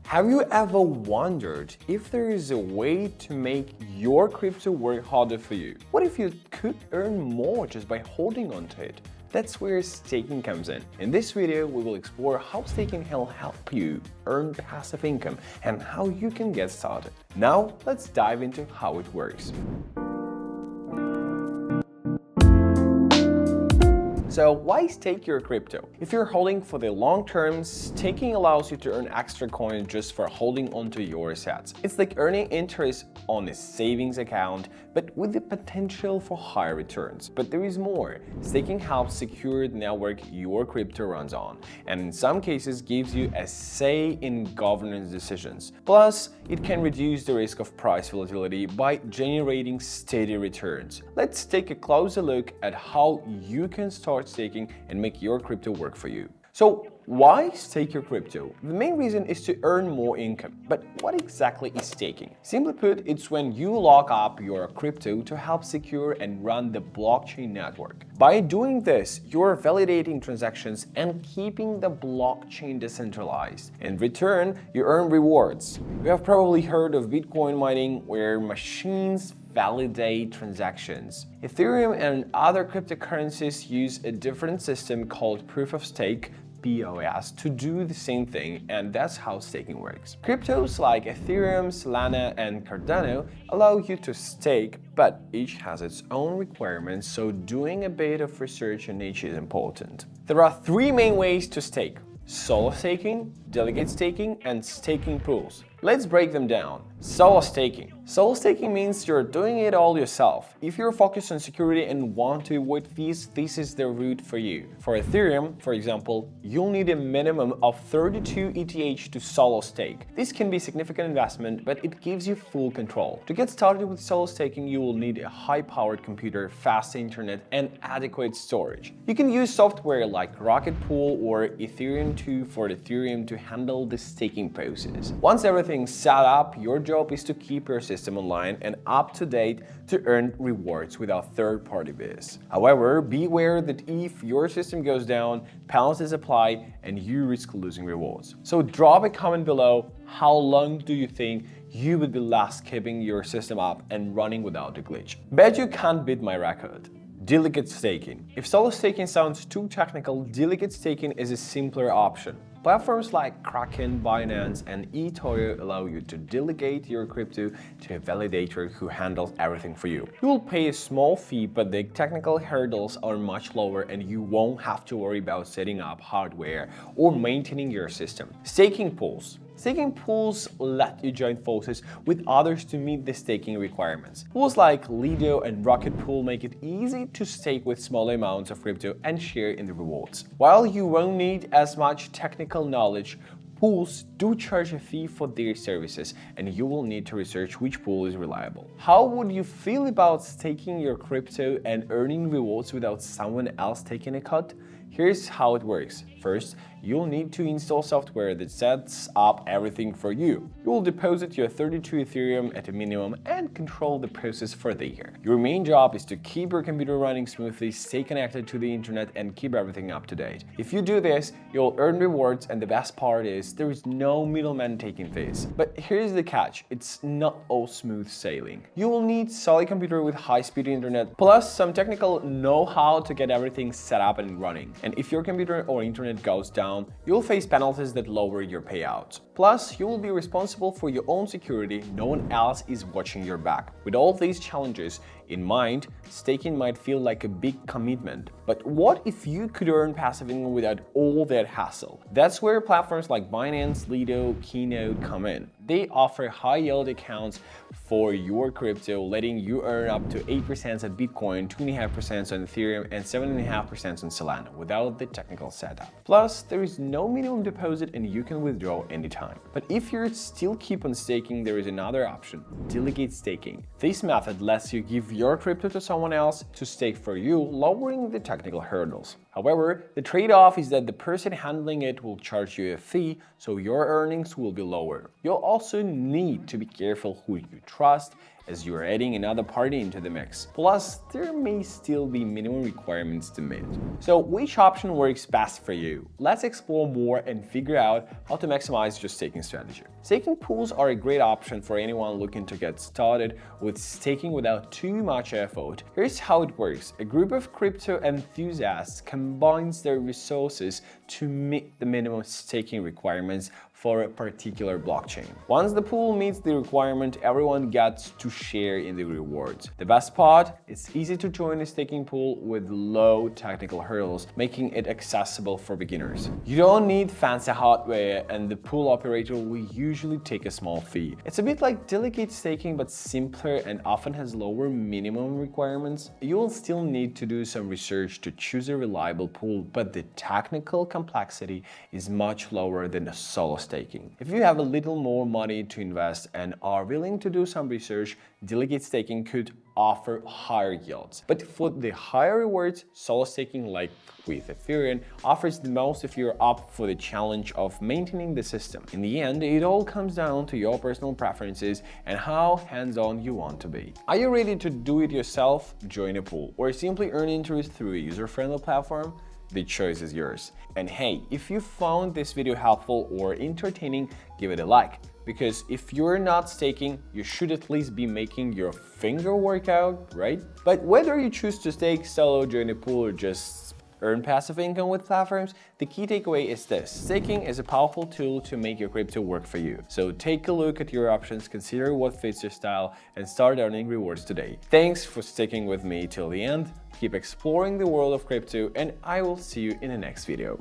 Have you ever wondered if there is a way to make your crypto work harder for you? What if you could earn more just by holding on to it? That's where staking comes in. In this video, we will explore how staking will help you earn passive income and how you can get started. Now, let's dive into how it works. So why stake your crypto? If you're holding for the long term, staking allows you to earn extra coins just for holding onto your assets. It's like earning interest on a savings account, but with the potential for higher returns. But there is more. Staking helps secure the network your crypto runs on, and in some cases gives you a say in governance decisions. Plus, it can reduce the risk of price volatility by generating steady returns. Let's take a closer look at how you can start staking and make your crypto work for you. So why stake your crypto? The main reason is to earn more income. But what exactly is staking? Simply put, it's when you lock up your crypto to help secure and run the blockchain network. By doing this, you're validating transactions and keeping the blockchain decentralized. In return, you earn rewards. You have probably heard of Bitcoin mining, where machines validate transactions. Ethereum and other cryptocurrencies use a different system called proof of stake, POS, to do the same thing, and that's how staking works. Cryptos like Ethereum, Solana, and Cardano allow you to stake, but each has its own requirements, so doing a bit of research on each is important. There are three main ways to stake: solo staking, delegate staking, and staking pools. Let's break them down. Solo staking. Solo staking means you're doing it all yourself. If you're focused on security and want to avoid fees, this is the route for you. For Ethereum, for example, you'll need a minimum of 32 ETH to solo stake. This can be a significant investment, but it gives you full control. To get started with solo staking, you will need a high-powered computer, fast internet, and adequate storage. You can use software like Rocket Pool or Ethereum 2 for Ethereum to handle the staking process. Once everything's set up, your job is to keep your system online and up to date to earn rewards without third-party fees. However, be aware that if your system goes down, penalties apply and you risk losing rewards. So drop a comment below. How long do you think you would be last keeping your system up and running without a glitch? Bet you can't beat my record. Delegate staking. If solo staking sounds too technical, delegate staking is a simpler option. Platforms like Kraken, Binance, and eToro allow you to delegate your crypto to a validator who handles everything for you. You will pay a small fee, but the technical hurdles are much lower and you won't have to worry about setting up hardware or maintaining your system. Staking pools. Staking pools let you join forces with others to meet the staking requirements. Pools like Lido and Rocket Pool make it easy to stake with small amounts of crypto and share in the rewards. While you won't need as much technical knowledge, pools do charge a fee for their services, and you will need to research which pool is reliable. How would you feel about staking your crypto and earning rewards without someone else taking a cut? Here's how it works. First, you'll need to install software that sets up everything for you. You will deposit your 32 Ethereum at a minimum and control the process for the year. Your main job is to keep your computer running smoothly, stay connected to the internet, and keep everything up to date. If you do this, you'll earn rewards, and the best part is there is no middleman taking fees. But here's the catch: it's not all smooth sailing. You will need a solid computer with high-speed internet, plus some technical know-how to get everything set up and running. And if your computer or internet goes down, you'll face penalties that lower your payouts. Plus, you will be responsible for your own security. No one else is watching your back. With all these challenges in mind, staking might feel like a big commitment. But what if you could earn passive income without all that hassle? That's where platforms like Binance, Lido, Keynote come in. They offer high-yield accounts for your crypto, letting you earn up to 8% on Bitcoin, 2.5% on Ethereum, and 7.5% on Solana without the technical setup. Plus, there is no minimum deposit and you can withdraw anytime. But if you still keep on staking, there is another option: delegate staking. This method lets you give your crypto to someone else to stake for you, lowering the technical hurdles. However, the trade-off is that the person handling it will charge you a fee, so your earnings will be lower. You'll also need to be careful who you trust, as you are adding another party into the mix. Plus, there may still be minimum requirements to meet. So which option works best for you? Let's explore more and figure out how to maximize your staking strategy. Staking pools are a great option for anyone looking to get started with staking without too much effort. Here's how it works. A group of crypto enthusiasts combines their resources to meet the minimum staking requirements for a particular blockchain. Once the pool meets the requirement, everyone gets to share in the rewards. The best part, it's easy to join a staking pool with low technical hurdles, making it accessible for beginners. You don't need fancy hardware, and the pool operator will usually take a small fee. It's a bit like Delegate staking, but simpler and often has lower minimum requirements. You will still need to do some research to choose a reliable pool, but the technical complexity is much lower than a solo staking. If you have a little more money to invest and are willing to do some research, Delegate staking could offer higher yields. But for the higher rewards, solo staking, like with Ethereum, offers the most if you're up for the challenge of maintaining the system. In the end, it all comes down to your personal preferences and how hands-on you want to be. Are you ready to do it yourself, join a pool, or simply earn interest through a user-friendly platform? The choice is yours. And hey, if you found this video helpful or entertaining, give it a like. Because if you're not staking, you should at least be making your finger work out, right? But whether you choose to stake, solo, join a pool, or just earn passive income with platforms, the key takeaway is this: staking is a powerful tool to make your crypto work for you. So take a look at your options, consider what fits your style, and start earning rewards today. Thanks for sticking with me till the end. Keep exploring the world of crypto, and I will see you in the next video.